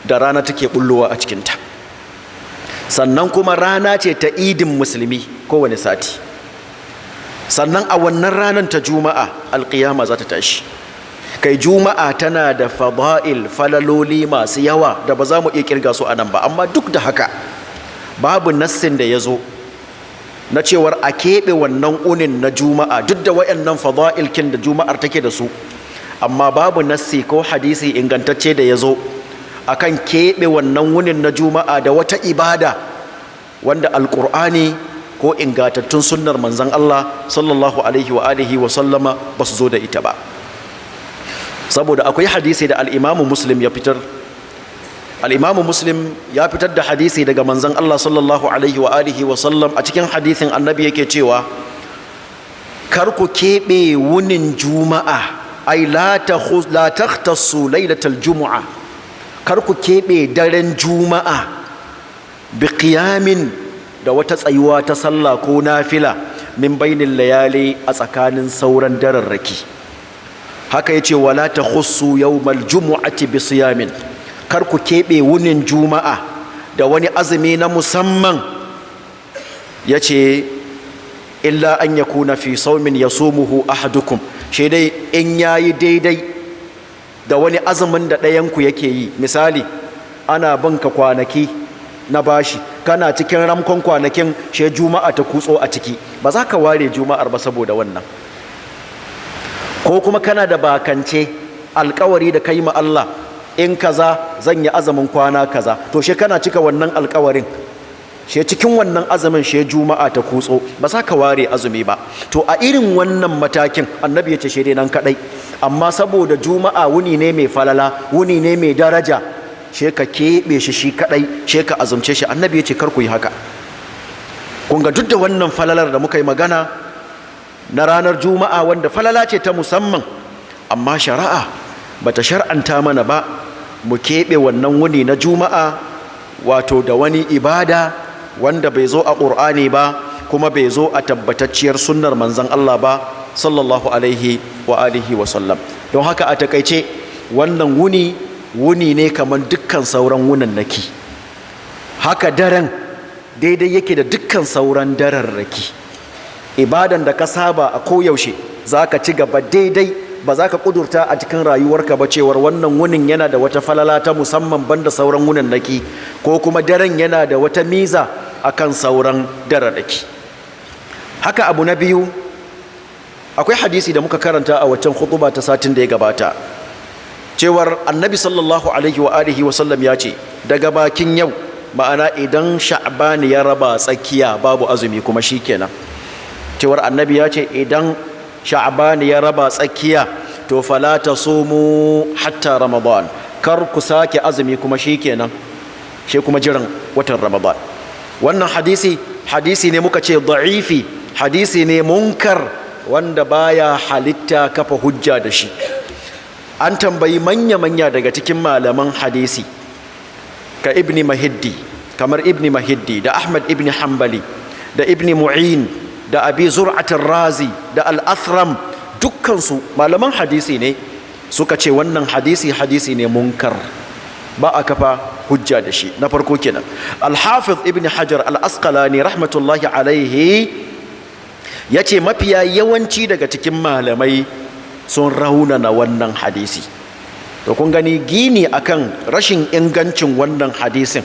da rana take bullowa a cikinta. Sannan kuma rana ce ta idin musulmi kowane sati. Sannan a wannan ranar ta juma'a alƙiyama za ta tashi. Kai juma'a tana da fada'il, falaloli masu yawa da ba za mu iya kirga su a nan ba, amma duk da haka babu nassin da ya zo na cewar a keɓe wannan unin na juma'a duk da wayannan fada'il kin da juma'ar take da su, amma babu nassi ko hadisi ingantacce da ya zo akan keɓe wannan wunin na juma'a da wata ibada wanda alƙur'ani ko ingantattun sunnar manzon Allah sallallahu alaihi wa alihi wa sallama ba su zo da ita ba. Saboda akwai hadisi da al-Imam Muslim ya fitar. Al-Imam Muslim ya fitar da hadisi daga manzon Allah sallallahu alaihi wa alihi wa sallam. A cikin hadisin annabi yake cewa kar ku keɓe wunin juma'a, ai la takhtassu lailatal jumu'a, kar ku keɓe daren juma'a bi qiyamin da wata tsayuwa ta sallah ko nafila min bainil layali a tsakanin sauran dararraki. Haka yace wala takhussu yawmal jumu'ati bi siyamin, kar ku keɓe wunin juma'a da wani azumi na musamman. Yace illa an yakuna fi sawmin yasumuhu ahadukum, shi dai in yayi daidai da wani azumin da ɗayanku yake yi. Misali, ana binka kwanaki na bashi, kana cikin ramkon kwanakin shi juma'a ta kutso a ciki, ba za ka ware juma'ar ba saboda wannan. Ko kuma kana da bakance alkawari da kai ma Allah, in kaza zan yi azumin kwana kaza, to shi kana cika wannan alkawarin, shi cikin wannan azumin shi juma'a ta kutso, ba za ka ware azumi ba. To a irin wannan matakin annabi ya ce shi dai nan kadai, amma saboda juma'a wuni ne mai falala, wuni ne mai daraja, she ka keɓe shi kaɗai, she ka azumce shi. Annabi ya ce kar ku yi haka. Kun ga duk da wannan falalar da muka yi magana na ranar juma'a wanda falala ce ta musamman, amma shari'a bata shar'anta mana ba mu keɓe wannan wuni na juma'a wato da wani ibada wanda bai zo a ƙur'ani ba, kuma bai zo a tabbatacciyar sunnar manzon Allah ba sallallahu alaihi wa alihi wa sallam. Don haka a takaice wannan wuni ne kamar dukkan sauran wunannaki. Haka daren daidai yake da dukkan sauran dararraki. Ibadan da ka saba a koyaushe za ka ci gaba daidai, ba za ka kudurta a cikin rayuwarka ba cewar wannan wunin yana da wata falala ta musamman banda sauran wunannaki, ko kuma daren yana da wata miza akan sauran dararraki. Haka abu na biyu, akwai hadisi da muka karanta a waccan khutuba ta satin da ya gabata cewar annabi sallallahu alaihi wa alihi wa sallam ya ce daga bakin yau, ma'ana idan sha'ban ya raba tsakiya babu azumi kuma shikenan. Cewar annabi ya ce idan sha'ban ya raba tsakiya to fala tasumu hatta ramadan, kar ku sake azumi kuma shikenan, shi kuma jiran watan ramadan. Wannan hadisi ne muka ce da'ifi, hadisi ne munkar wanda baya halitta kafa hujja da shi. An tambayi manya-manya daga cikin malaman hadisi ka kamar ibni mahiddi da ahmad ibni hanbali da ibni mu'in da abi zur'atul razi da al-athram, dukkansu malaman hadisi ne, suka ce wannan hadisi ne munkar, ba a kafa hujja da shi. Na farko kenan. Al-hafiz ibn hajar al-asqalani rahmatullahi alaihi ya ce mafiya yawanci daga cikin malamai sun raunana wannan hadisi. To kun gani gini akan rashin ingancin wannan hadisin,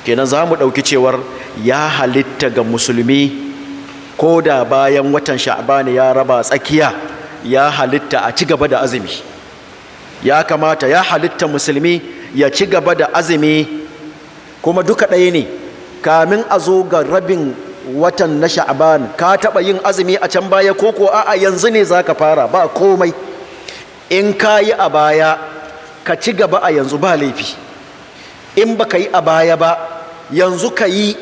kenan za mu ɗauki cewar ya halitta ga musulmi ko da bayan watan sha'ban ya raba tsakiya, ya halitta a ci gaba da azumi. Ya kamata, ya halitta musulmi ya ci gaba da azumi, kuma duka ɗaya ne. Kamin a zo ga rabin watan na sha'ban ka taɓa yin azumi a can baya, ko a'a yanzu ne za ka fara, ba komai. In ka yi a baya ka ci gaba a yanzu ba laifi, in ba ka yi a baya ba yanzu ka yi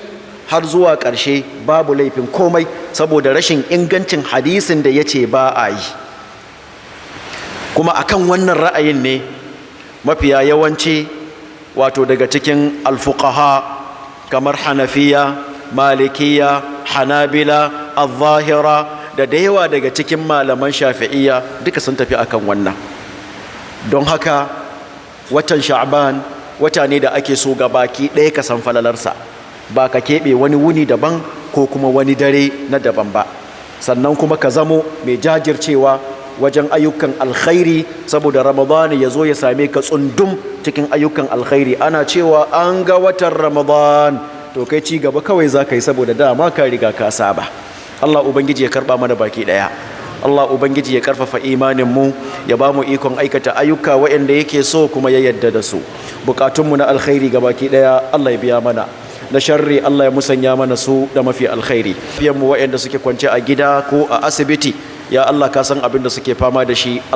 har zuwa ƙarshe babu laifin komai, saboda rashin ingancin hadisin da ya ce ba a yi. Kuma akan wannan ra'ayin ne mafiya yawanci wato daga cikin alfuqaha kamar hanafiya, malikiya, hanabila, al-zahira da yawa daga cikin malaman shafi'iyya duka sun tafi akan wannan. Don haka watan sha'ban wata ne da ake so ga baki ɗaya ka san falalarsa, ba ka keɓe wani wuni daban ko kuma wani dare na daban ba. Sannan kuma ka zamo mai jajircewa wajen ayyukan alkhairi, saboda Ramadan ya zo ya same ka tsundum cikin ayyukan alkhairi. Ana cewa an ga watan Ramadan, to kai ci gaba kawai za ka yi, saboda dama ka riga ka saba. Allah Ubangiji ya karɓa mana baki ɗaya. Allah Ubangiji ya karfafa imaninmu, ya ba mu ikon aikata ayyuka waɗanda yake so kuma ya yadda da su. Bukatunmu na alkhairi ga baki ɗaya Allah ya biya mana, na sharri Allah ya musanya mana su da mafi alkhairi. Biyanmu waɗanda suke kwance a gida ko a asibiti, ya Allah ka san abin da suke fama da shi.